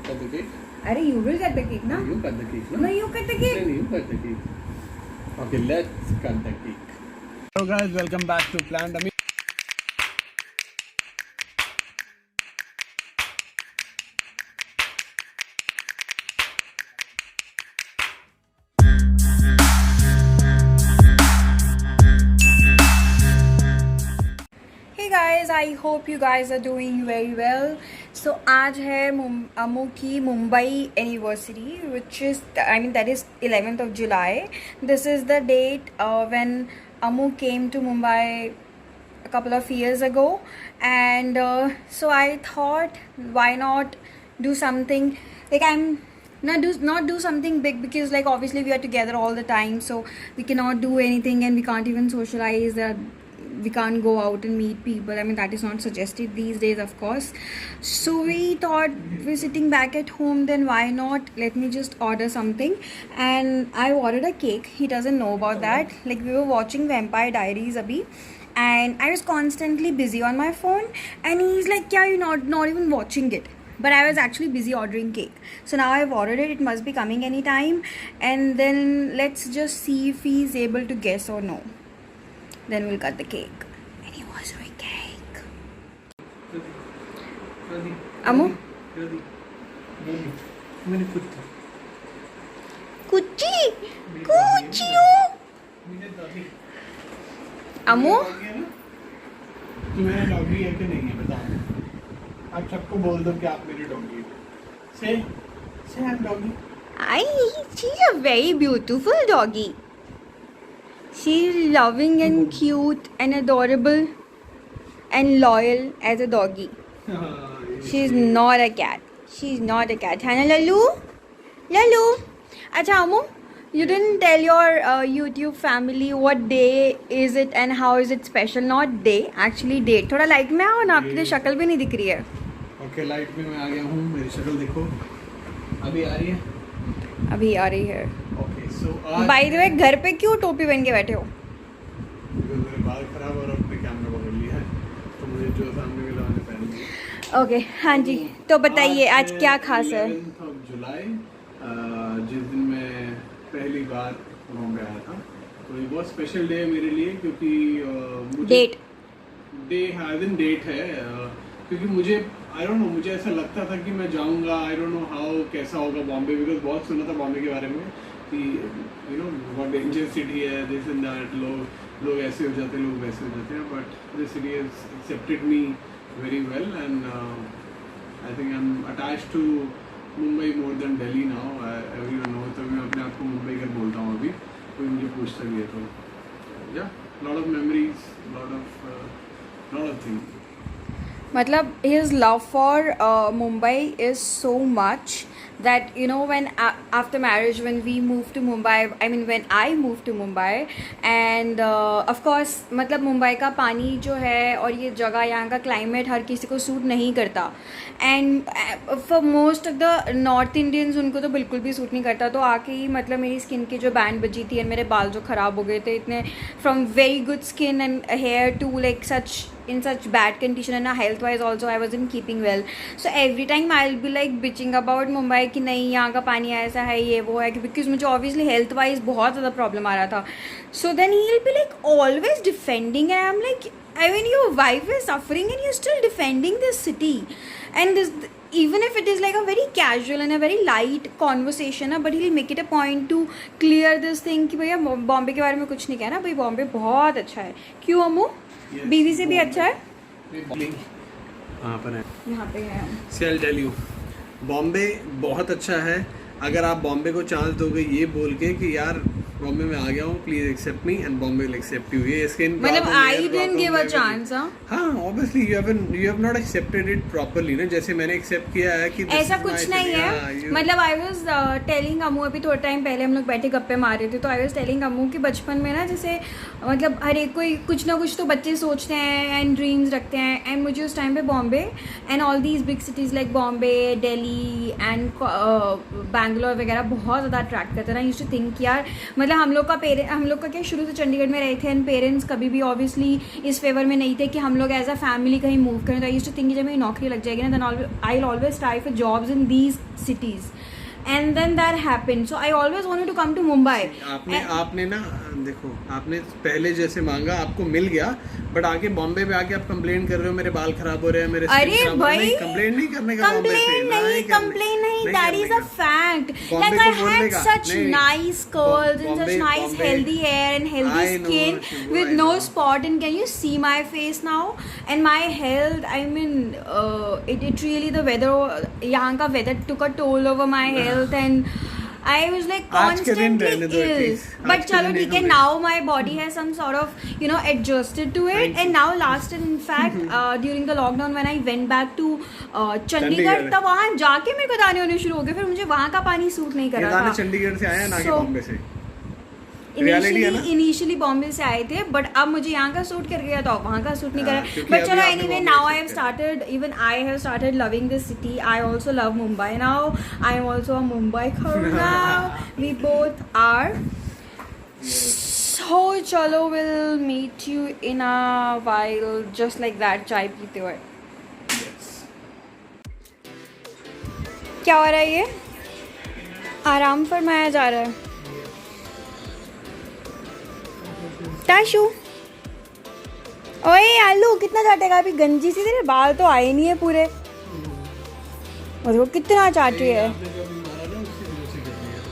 cut the cake? अरे you will cut the cake ना? You cut the cake, no? No, you cut the cake. Then you cut the cake. Okay, let's cut the cake. Hello guys, welcome back to Plant. Hey guys, I hope you guys are doing very well. So आज है अमू की Mumbai anniversary, which is that is 11th of July. This is the date when Amu came to Mumbai a couple of years ago, and so I thought, why not do something like not do something big, because like obviously we are together all the time, so we cannot do anything and we can't even socialize. We can't go out and meet people. I mean, that is not suggested these days, of course. So we thought, we're sitting back at home, then why not let me just order something. And I ordered a cake. He doesn't know about that. Like, we were watching Vampire Diaries abhi, and I was constantly busy on my phone, and he's like, yeah, you're not even watching it. But I was actually busy ordering cake. So now I've ordered it. It must be coming anytime. And then let's just see if he's able to guess or no. Then we'll cut the cake. Anniversary cake. Amu? Kuchi! Kuchiyo! Amu? तू मेरा doggy है कि नहीं है बता। आप सबको बोल दो कि आप मेरी डॉगी हो। Say I'm doggy. She's a very beautiful doggy. She's loving and cute and adorable and loyal as a doggy. She's not a cat. She's not a cat. है ना लल्लू? लल्लू? अच्छा Amu, you didn't tell your YouTube family what day is it and how is it special? Not day, actually date. थोड़ा light में आओ ना, आपकी तो शक्ल भी नहीं दिख रही है. Okay, लाइट में मैं आ गया हूँ. मेरी शक्ल देखो. अभी आ रही है? अभी आ रही है. Okay, so आज. By the way, घर पे क्यों टोपी पहन के बैठे हो? मेरे बाल खराब और अपने कैमरा पकड़ लिया है, तो मुझे जो सामने मिला मैंने पहन लिया. ओके, हाँ जी. तो बताइए आज क्या खास है? 11th of July, जिस दिन मैं पहली बार बॉम्बे आया था, तो ये बहुत स्पेशल डे है मेरे लिए, क्योंकि मुझे डेट है, क्योंकि मुझे आई डोंट नो, मुझे ऐसा लगता था कि मैं जाऊंगा, आई डोंट नो हाउ कैसा होगा बॉम्बे, बिकॉज बहुत सुना था बॉम्बे के बारे में कि यू नो बहुत डेंजर सिटी है, दिस एंड दैट, लोग ऐसे हो जाते हैं, लोग वैसे हो जाते हैं, but this city has accepted me very well, and I think I am attached to Mumbai more than Delhi now. Everyone know, तो मैं अपने आप को मुंबई कर बोलता हूँ अभी, कोई मुझे पूछता भी है तो या lot of memories, lot of things. मतलब his love for Mumbai is so much that, you know, when after marriage, when we moved to Mumbai, I mean when I moved to Mumbai, and of course मतलब मुंबई का पानी जो है और ये जगह, यहाँ का क्लाइमेट हर किसी को सूट नहीं करता, and for most of the north Indians उनको तो बिल्कुल भी सूट नहीं करता. तो आके ही मतलब मेरी स्किन की जो बैंड बजी थी, एंड मेरे बाल जो ख़राब हो गए थे इतने, from very good skin and hair to like in such bad condition, and health wise also I wasn't keeping well. So every time I'll be like bitching about Mumbai कि नहीं यहाँ का पानी ऐसा है, ये वो है, because मुझे obviously health wise बहुत ज़्यादा problem आ रहा था. So then he'll be like always defending, and I'm like, I mean your wife is suffering and you're still defending this city, and this, even if it is like a very casual and a very light conversation, but he'll make it a point to clear this thing कि भैया बॉम्बे के बारे में कुछ नहीं कहना, भाई बॉम्बे बहुत अच्छा है. क्यों अमू? बीवी से भी अच्छा है. यहाँ पर है, यहाँ पे है. I'll tell you, बॉम्बे बहुत अच्छा है. अगर आप बॉम्बे को चांस दोगे ये बोल के कि यार बॉम्बे में आ गया हूँ, please accept me, and Bombay will accept you. ये स्किन मतलब I didn't give a chance. हाँ, obviously you have not accepted it properly ना, जैसे मैंने एक्सेप्ट किया है कि ऐसा कुछ नहीं है. मतलब आई वाज टेलिंग अमू, अभी थोड़ा टाइम पहले हम लोग बैठे गप्पे मार रहे थे, तो आई वाज टेलिंग अमू कि बचपन में ना, जैसे मतलब हर एक कोई कुछ ना कुछ तो बच्चे सोचते हैं एंड ड्रीम्स रखते हैं, एंड मुझे उस टाइम पे Bombay and all these big cities like Bombay, Delhi and Bangalore वगैरह बहुत ज़्यादा अट्रैक्ट करते हैं ना. यूज्ड टू थिंक यार मतलब मतलब हम लोग का क्या शुरू से चंडीगढ़ में रहे थे एंड पेरेंट्स कभी भी ऑब्वियसली इस फेवर में नहीं थे कि हम लोग एज अ फैमिली कहीं मूव करें. तो आई यूज्ड टू थिंक कि जब मेरी नौकरी लग जाएगी ना then I will always try for jobs in these cities. And then that happened. So I always wanted to come to Mumbai. आपने ना देखो, आपने पहले जैसे मांगा आपको मिल गया, बट आके बॉम्बे पे आके आप कंप्लेन कर रहे हो मेरे बाल खराब हो रहे हैं, मेरे अरे भाई कंप्लेन नहीं करने का. कंप्लेन नहीं, that is a fact. Like I had such nice curls and such nice healthy hair and healthy skin with no spot, and can you see my face now and my health? I mean it really, the weather, यहाँ का weather took a toll over my health and I was like constantly ill. But chalo ठीक है, now my body has some sort of adjusted to it. And now last, in fact during the lockdown when I went back to Chandigarh, तब वहाँ जाके मेरे को दाने होने शुरू हो गए. फिर मुझे वहाँ का पानी सूट नहीं कर रहा था. चंडीगढ़ से आया ना कि बॉम्बे से. इनिशियली बॉम्बे से आए थे, बट अब मुझे यहाँ का सूट कर गया तो वहाँ का सूट नहीं कर रहा. बट चलो anyway, now I have started loving this city. I also love Mumbai now. I am also a Mumbai now. We both are. So चलो, will meet you in a while, just like that, चाय पीते हुए. क्या हो रहा है? ये आराम फरमाया जा रहा है. ताशु, ओए आलू कितना चाटेगा? अभी गंजी सी तेरे बाल तो आए नहीं है पूरे. और वो कितना चाटी है.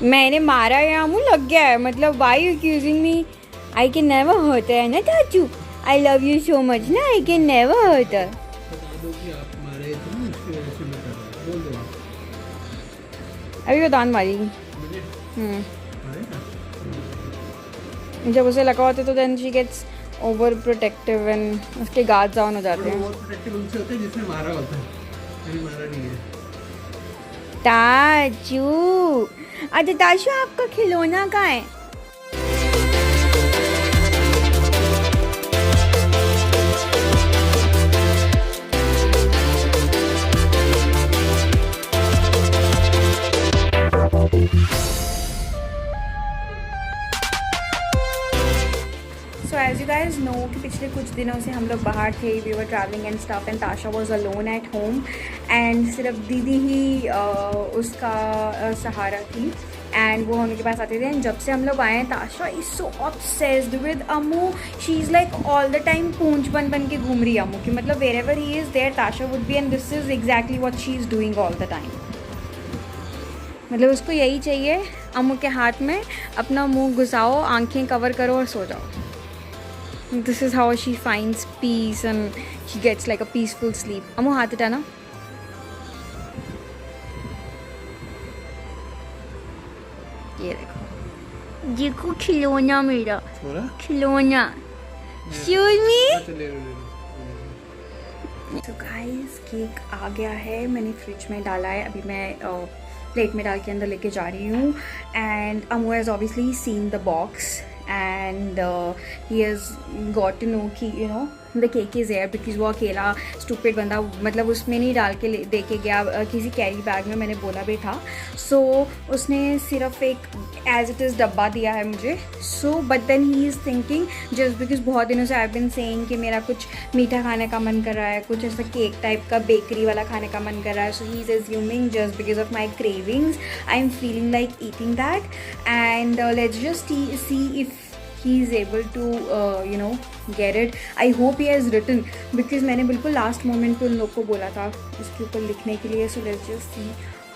मैंने मारा या मुँह लग गया है. मतलब why you accusing me? I can never hurt है ना Taju. I love you so much ना. I can never hurt. अभी वो दान मारेगी. जब उसे लगा होता है तो then she gets over protective and उसके गार्ड डाउन हो जाते हैं. ओवर प्रोटेक्टिव उनसे होते हैं जिसने मारा होता है. मैंने मारा नहीं है. ताजू, अच्छा ताशु, आपका खिलौना कहाँ है? So as you guys know कि पिछले कुछ दिनों से हम लोग बाहर थे. We were traveling and stuff and Tasha was alone at home and सिर्फ दीदी ही उसका सहारा थी and वो मम्मी के पास आते थे. एंड जब से हम लोग आए हैं, Tasha is so obsessed with Amu. She is like all the time पूंछ बन के घूम रही है अमू की. मतलब where ever he is there Tasha would be, and this is exactly what she is doing all the time. मतलब उसको यही चाहिए, अमू के हाथ में अपना मुंह घुसाओ, आंखें कवर करो और सो जाओ. This is how she finds peace and she gets like a peaceful sleep. Amu हाथ हटाना. ये देखो खिलौना मेरा, खिलौना. Excuse me. तो गाइस, केक आ गया है. मैंने फ्रिज में डाला है. अभी मैं प्लेट में डाल के अंदर लेके जा रही हूँ. And Amu has obviously seen the box and he has got to know कि the cake is there because वो अकेला stupid बंदा मतलब उसमें नहीं डाल के दे के गया. किसी कैरी बैग में मैंने बोला भी था. सो उसने सिर्फ एक एज इट इज़ डब्बा दिया है मुझे. So but then he is thinking just because बहुत दिनों से आई हैव बीन सेइंग कि मेरा कुछ मीठा खाने का मन कर रहा है, कुछ ऐसा केक टाइप का बेकरी वाला खाने का मन कर रहा है. So he is assuming just because of my cravings I am feeling like eating that. And let's just see if he is able to get it. I hope he has written because मैंने बिल्कुल last moment पे उन लोग को बोला था इसके ऊपर लिखने के लिए. So let's just see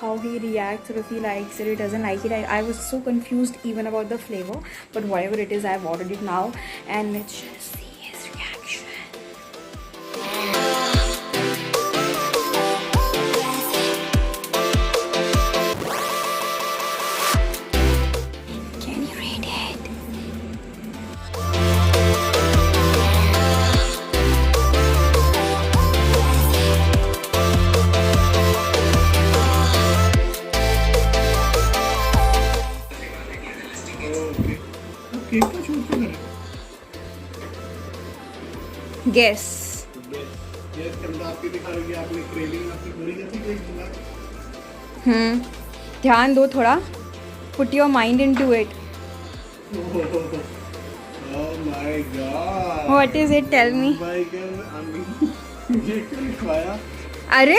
how he reacts, or if he likes it, or doesn't like it. I was so confused even about the flavor, but whatever it is, I have ordered it now and let's just see his reaction. Guess. ध्यान दो थोड़ा. Put your mind into it. Oh my God. What is it? Tell me. ये क्यों लिखवाया? अरे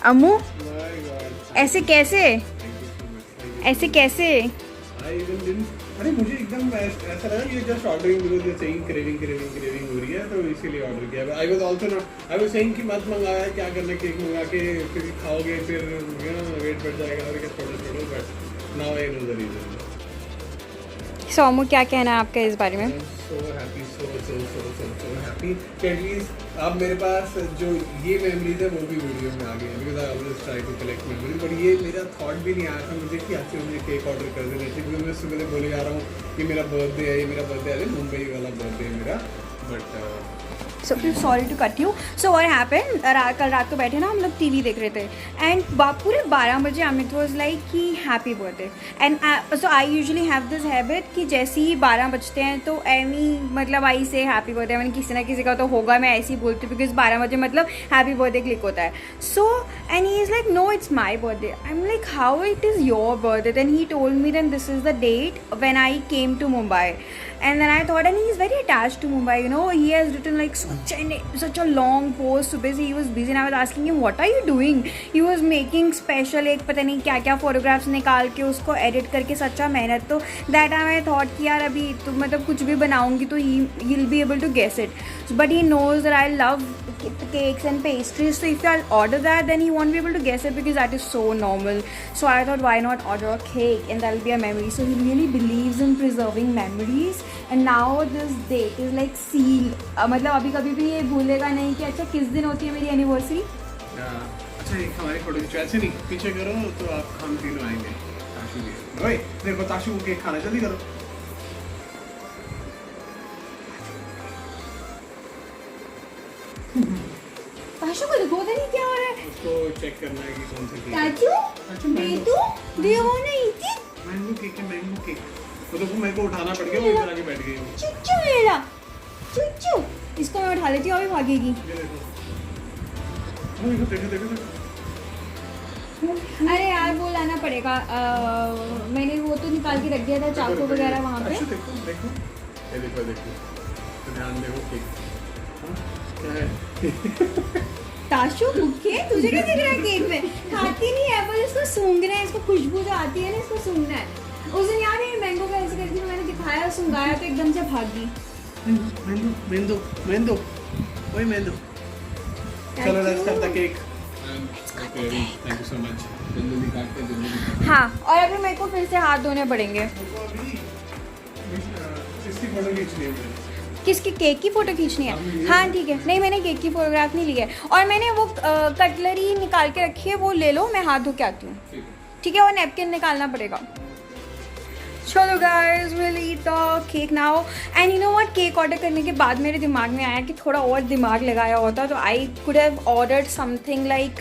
अम्मू My God. ऐसे कैसे? Thank you so much. ऐसे कैसे? I even didn't. अरे मुझे एकदम ऐसा लगा कि just ordering because you're saying craving हो रही है तो इसीलिए ऑर्डर किया. I was also not. I was saying कि मत मंगाया, क्या करना, केक मंगा के फिर खाओगे, फिर वेट बढ़ जाएगा और क्या छोड़ो. But now I know the reason. सो अम्मू क्या कहना है आपका इस बारे में? So happy, so happy. कि at least अब मेरे पास जो ये मेमोरीज है वो भी वीडियो में आ गई है. Because I always try to collect memories. But ये मेरा थॉट भी नहीं आया था मुझे कि आज से मुझे केक ऑर्डर कर देना चाहिए. Because मैं सुबह बोले जा रहा हूँ कि मेरा बर्थडे है, ये मेरा बर्थडे है, मुंबई वाला बर्थडे है मेरा. But so sorry to cut you. So what happened, कल रात को बैठे ना हम लोग टीवी देख रहे थे एंड पूरे 12 बजे अमित वाज लाइक कि happy birthday. And so I usually have this habit कि जैसे ही 12 बजते हैं तो एमी मतलब आई से हैप्पी बर्थडे. मैंने किसी ना किसी का तो होगा, मैं ऐसे ही बोलती हूँ बिकॉज 12 बजे मतलब हैप्पी बर्थडे क्लिक होता है. So and he is like no it's my birthday. I am like how it is your birthday. Then he told me then this is the date when I came to Mumbai. And then I thought, and he is very attached to Mumbai, you know, he has written like such a long post. Subah he was busy and I was asking him, what are you doing? He was making special एक पता नहीं क्या क्या photographs निकाल के उसको edit करके सच्चा मेहनत. तो that time I thought कि यार अभी तो मतलब कुछ भी बनाऊंगी तो he'll be able to guess it. But he knows that I love cakes and pastries, so if I'll order that then he won't be able to guess it because that is so normal. So I thought why not order a cake and that'll be a memory. So he really believes in preserving memories and now this date is like seal. मतलब अभी कभी भी ये भूलेगा नहीं कि अच्छा किस दिन होती है मेरी एनिवर्सरी. अच्छा एक हमारी फोटो खींचो. ऐसे नहीं, पीछे करो तो आप हम तीनों आएंगे. ताशु भी ओए देखो, ताशु को केक खाना, जल्दी करो. ताशु को देखो नहीं क्या हो रहा है. उसको चेक करना है कि कौन सा केक है. ताशु बेटू दे हो नहीं थी. मैंगो केक है, मैंगो केक. वो तो मेरे को उठाना पड़ गया, वो इधर आके बैठ गई. चुच्चू मेरा चुच्चू. इसको मैं उठा लेती हूँ, अभी भागेगी. ये देखो, देखो. अरे यार वो लाना पड़ेगा. मैंने वो तो निकाल के रख दिया था चाकू वगैरह वहाँ पे. देखो ये देखो तो ध्यान देखो केक. क्या है? ताशु भूखे तुझे क्या दिख रहा है केक में? खाती नहीं है पर इसको सूंघना है, इसको खुशबू जो आती है ना इसको सूंघना है. उस दिन यार ये मैंगो का ऐसे करके मैंने दिखाया, सूंघाया तो एकदम से भागी. मेंदो ओए मेंदो. चलो let's cut the cake. Okay thank you so much. जल्दी काटते जल्दी. हाँ और अभी मेरे को फिर से हाथ धोने पड़ेंगे. इसकी फोटो खींचनी है. किसकी? केक की फ़ोटो खींचनी है? हाँ ठीक है. नहीं मैंने केक की फ़ोटोग्राफ नहीं ली है और मैंने वो कटलरी निकाल के रखी है, वो ले लो, मैं हाथ धो के आती हूँ. ठीक है. और नैपकिन निकालना पड़ेगा. चलो guys will eat the cake now. And you know what, cake order करने के बाद मेरे दिमाग में आया कि थोड़ा और दिमाग लगाया होता तो I could have ordered something like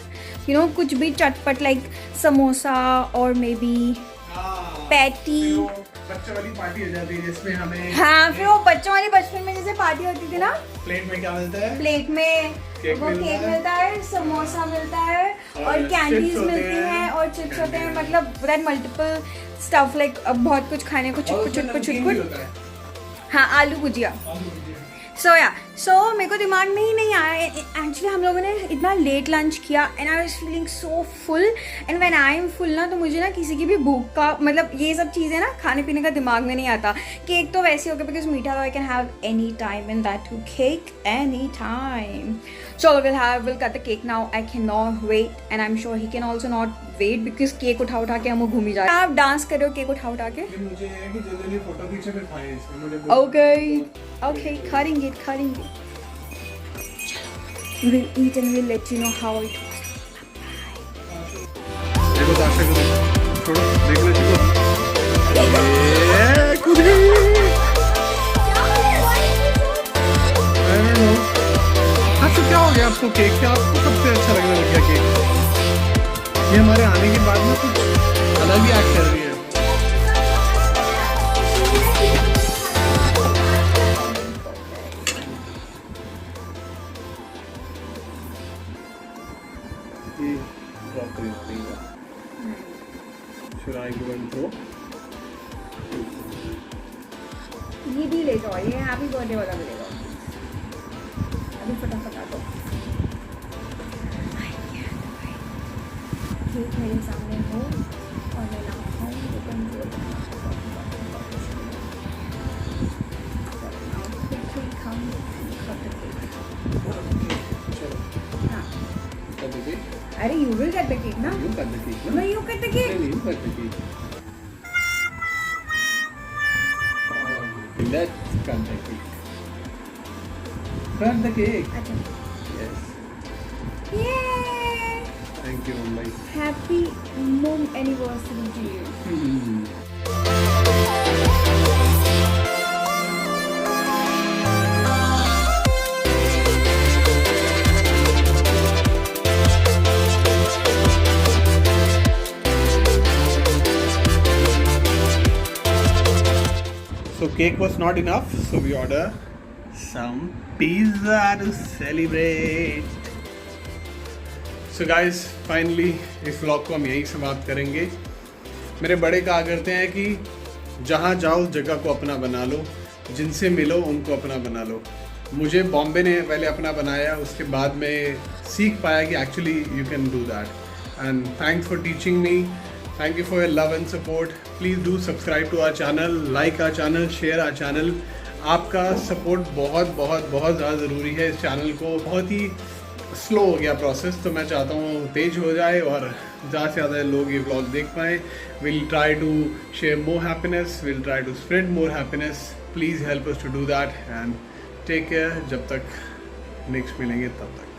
you know कुछ भी चटपट लाइक समोसा और मे बी पैटी. बच्चों वाली पार्टी हो जाती है जिसमें हमें. हाँ फिर वो बच्चों वाली बचपन में जैसे पार्टी होती थी ना. प्लेट में क्या मिलता है? प्लेट में वो केक मिलता है, समोसा मिलता है और कैंडीज मिलती हैं और चिप्स होते हैं. मतलब दैट मल्टीपल स्टफ लाइक बहुत कुछ खाने को चुटपुट. हाँ आलू भुजिया. सो मेरे को दिमाग में ही नहीं आया. एक्चुअली हम लोगों ने इतना लेट लंच किया and I was feeling so full. And when I am full ना तो मुझे ना किसी की भी भूख का मतलब ये सब चीज़ें ना खाने पीने का दिमाग में नहीं आता. केक तो वैसे हो गया बिकॉज मीठा तो I can have any time in that too cake any time. चलो will cut the cake now. I can not wait and I am sure he can also not wait because cake उठा के हम घूम ही जा रहे हैं. आप dance कर रहे हो केक उठा के. मुझे है कि जल्दी फोटो खींचे फिर खाएं इसमें. Okay, cutting it. We'll eat and we'll let you know how it was. देखो दाशा को छोड़ो, देखना चाहिए. ये कूद गई. I don't know. अच्छा क्या हो गया आपको केक? क्या आपको सबसे अच्छा लगने लग गया केक? ये हमारे आने के बाद में कुछ अलग ही एक्ट कर रही है. Should I go and throw? ये भी ले जाओ, ये हैप्पी बर्थडे वाला भी ले जाओ अभी फटाफट आ दो। केक मेरे सामने हो और मैं ना खाऊँ तो कंट्रोल अरे you will get the cake ना? You cut the cake, no? No, you cut the cake. Then you cut the cake. Let's cut the cake. Cut the cake. अच्छा Yes. Yay! Thank you, Mumbai. Happy mom anniversary to you. So cake was not enough, so we order some pizza to celebrate. So guys, finally इस vlog को हम यहीं समाप्त करेंगे। मेरे बड़े कहा करते हैं कि जहाँ जाओ जगह को अपना बना लो, जिनसे मिलो उनको अपना बना लो। मुझे बॉम्बे ने पहले अपना बनाया, उसके बाद मैं सीख पाया कि actually you can do that. And thanks for teaching me, thank you for your love and support. Please do subscribe to our channel, like our channel, share our channel. आपका सपोर्ट बहुत बहुत बहुत ज़्यादा ज़रूरी है इस चैनल को। बहुत ही स्लो हो गया प्रोसेस, तो मैं चाहता हूँ तेज़ हो जाए और ज़्यादा से ज़्यादा लोग ये व्लॉग देख पाएँ। We'll try to share more happiness, we'll try to spread more happiness. Please help us to do that and take care. जब तक नेक्स्ट मिलेंगे तब तक।